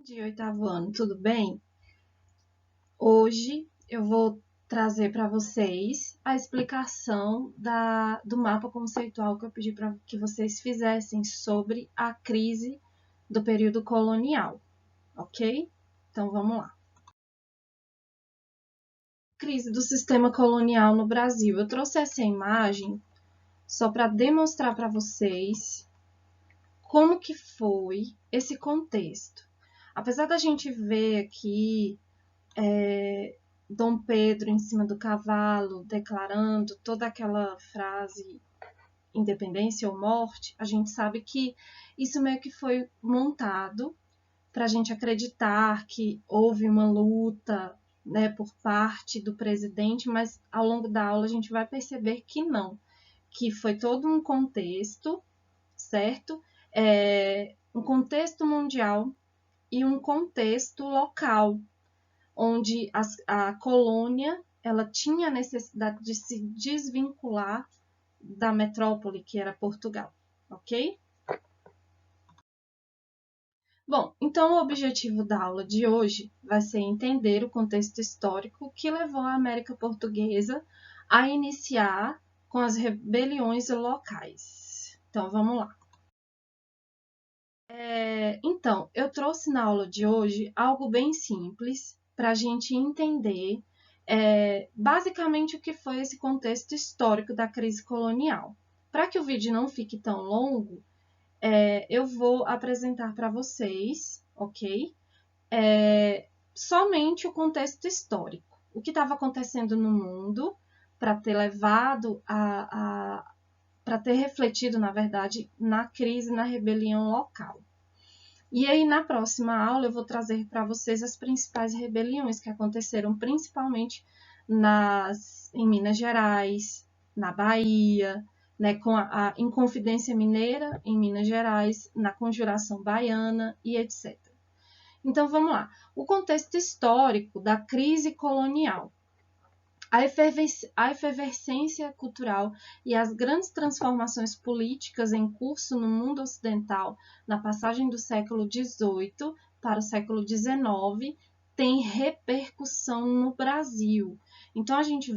De oitavo ano, tudo bem? Hoje eu vou trazer para vocês a explicação do mapa conceitual que eu pedi para que vocês fizessem sobre a crise do período colonial, ok? Então vamos lá. Crise do sistema colonial no Brasil. Eu trouxe essa imagem só para demonstrar para vocês como que foi esse contexto. Apesar da gente ver aqui Dom Pedro em cima do cavalo, declarando toda aquela frase independência ou morte, a gente sabe que isso meio que foi montado para a gente acreditar que houve uma luta, né, por parte do presidente, mas ao longo da aula a gente vai perceber que não, que foi todo um contexto, certo? Um contexto mundial e um contexto local, onde a colônia ela tinha a necessidade de se desvincular da metrópole, que era Portugal, ok? Bom, então o objetivo da aula de hoje vai ser entender o contexto histórico que levou a América Portuguesa a iniciar com as rebeliões locais. Então, vamos lá. Então, eu trouxe na aula de hoje algo bem simples para a gente entender basicamente o que foi esse contexto histórico da crise colonial. Para que o vídeo não fique tão longo, eu vou apresentar para vocês, ok? Somente o contexto histórico. O que estava acontecendo no mundo para ter levado para ter refletido, na verdade, na crise, na rebelião local. E aí, na próxima aula, eu vou trazer para vocês as principais rebeliões que aconteceram principalmente em Minas Gerais, na Bahia, né, com a Inconfidência Mineira em Minas Gerais, na Conjuração Baiana e etc. Então, vamos lá. O contexto histórico da crise colonial. A efervescência cultural e as grandes transformações políticas em curso no mundo ocidental na passagem do século XVIII para o século XIX têm repercussão no Brasil. Então a gente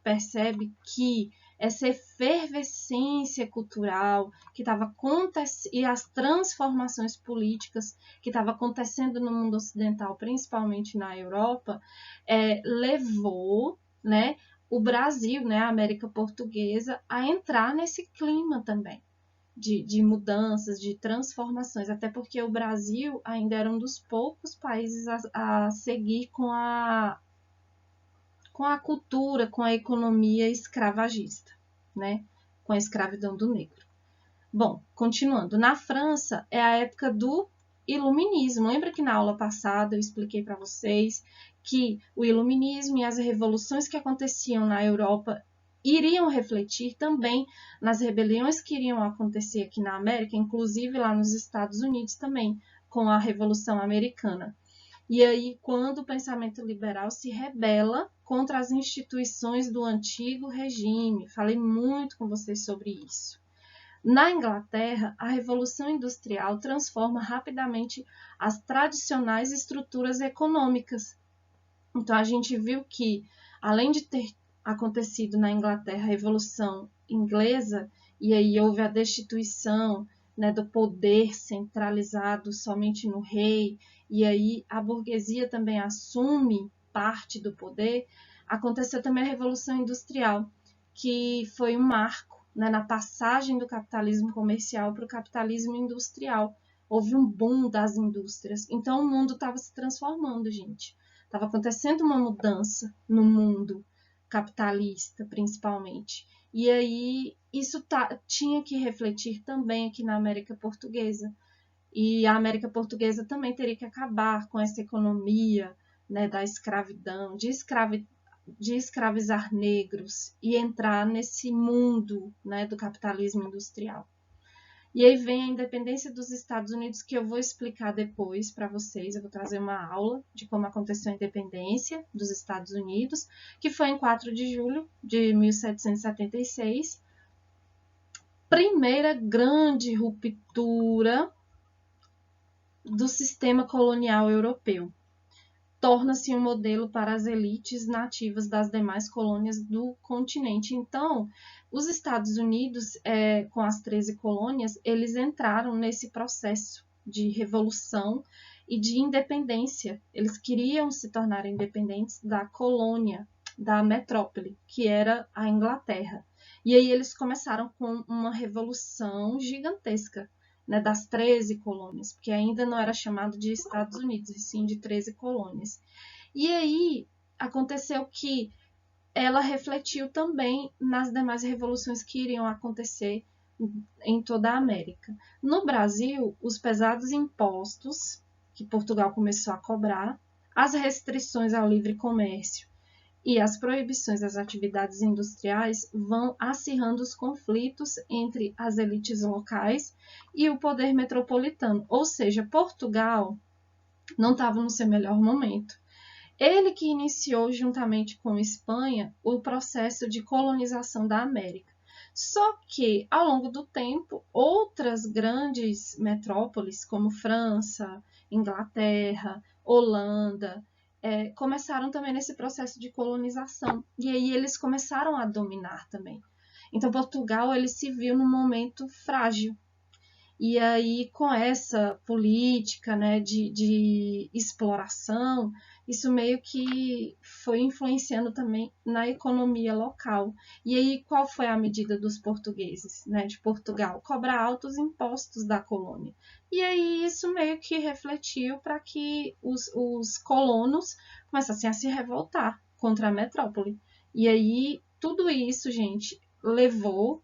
percebe que essa efervescência cultural que estava acontecendo e as transformações políticas que estavam acontecendo no mundo ocidental, principalmente na Europa, levou, né, o Brasil, né, a América Portuguesa, a entrar nesse clima também de mudanças, de transformações, até porque o Brasil ainda era um dos poucos países a seguir com a cultura, com a economia escravagista, né, com a escravidão do negro. Bom, continuando, na França é a época do Iluminismo. Lembra que na aula passada eu expliquei para vocês que o Iluminismo e as revoluções que aconteciam na Europa iriam refletir também nas rebeliões que iriam acontecer aqui na América, inclusive lá nos Estados Unidos também, com a Revolução Americana. E aí, quando o pensamento liberal se rebela contra as instituições do antigo regime. Falei muito com vocês sobre isso. Na Inglaterra, a Revolução Industrial transforma rapidamente as tradicionais estruturas econômicas. Então, a gente viu que, além de ter acontecido na Inglaterra a Revolução Inglesa, e aí houve a destituição, né, do poder centralizado somente no rei, e aí a burguesia também assume parte do poder, aconteceu também a Revolução Industrial, que foi um marco, né, na passagem do capitalismo comercial para o capitalismo industrial. Houve um boom das indústrias. Então, o mundo estava se transformando, gente. Estava acontecendo uma mudança no mundo capitalista, principalmente. E aí, isso tinha que refletir também aqui na América Portuguesa. E a América Portuguesa também teria que acabar com essa economia, né, da escravidão, de escravizar negros e entrar nesse mundo, né, do capitalismo industrial. E aí vem a independência dos Estados Unidos, que eu vou explicar depois para vocês. Eu vou trazer uma aula de como aconteceu a independência dos Estados Unidos, que foi em 4 de julho de 1776. Primeira grande ruptura do sistema colonial europeu. Torna-se um modelo para as elites nativas das demais colônias do continente. Então, os Estados Unidos, com as 13 colônias, eles entraram nesse processo de revolução e de independência. Eles queriam se tornar independentes da colônia, da metrópole, que era a Inglaterra. E aí eles começaram com uma revolução gigantesca, né, das 13 colônias, porque ainda não era chamado de Estados Unidos, e sim de 13 colônias. E aí aconteceu que ela refletiu também nas demais revoluções que iriam acontecer em toda a América. No Brasil, os pesados impostos que Portugal começou a cobrar, as restrições ao livre comércio e as proibições das atividades industriais vão acirrando os conflitos entre as elites locais e o poder metropolitano. Ou seja, Portugal não estava no seu melhor momento. Ele que iniciou, juntamente com Espanha, o processo de colonização da América. Só que, ao longo do tempo, outras grandes metrópoles, como França, Inglaterra, Holanda, começaram também nesse processo de colonização. E aí eles começaram a dominar também. Então, Portugal ele se viu num momento frágil. E aí, com essa política, né, de exploração, isso meio que foi influenciando também na economia local. E aí, qual foi a medida dos portugueses, né, de Portugal? Cobrar altos impostos da colônia. E aí, isso meio que refletiu para que os colonos começassem a se revoltar contra a metrópole. E aí, tudo isso, gente,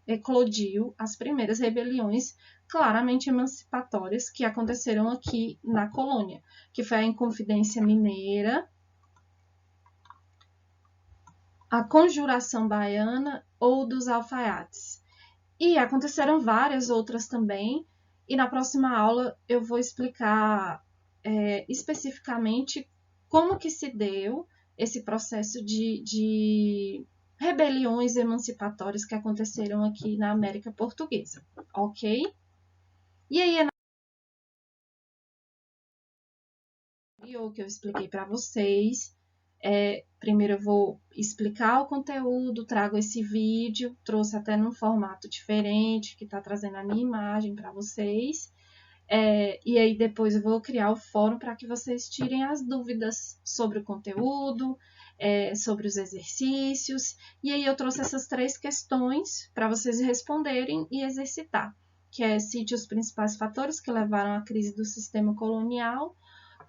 eclodiu as primeiras rebeliões claramente emancipatórias que aconteceram aqui na colônia, que foi a Inconfidência Mineira, a Conjuração Baiana ou dos Alfaiates. E aconteceram várias outras também, e na próxima aula eu vou explicar especificamente como que se deu esse processo de rebeliões emancipatórias que aconteceram aqui na América Portuguesa, ok? E aí, o que eu expliquei para vocês. Primeiro eu vou explicar o conteúdo, trago esse vídeo, trouxe até num formato diferente, que está trazendo a minha imagem para vocês. E aí depois eu vou criar o fórum para que vocês tirem as dúvidas sobre o conteúdo, sobre os exercícios. E aí eu trouxe essas 3 questões para vocês responderem e exercitar, que cite os principais fatores que levaram à crise do sistema colonial,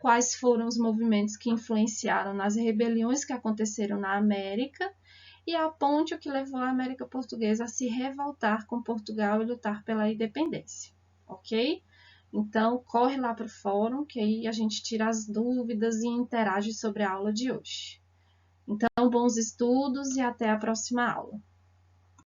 quais foram os movimentos que influenciaram nas rebeliões que aconteceram na América e aponte o que levou a América Portuguesa a se revoltar com Portugal e lutar pela independência, ok? Então, corre lá para o fórum, que aí a gente tira as dúvidas e interage sobre a aula de hoje. Então, bons estudos e até a próxima aula.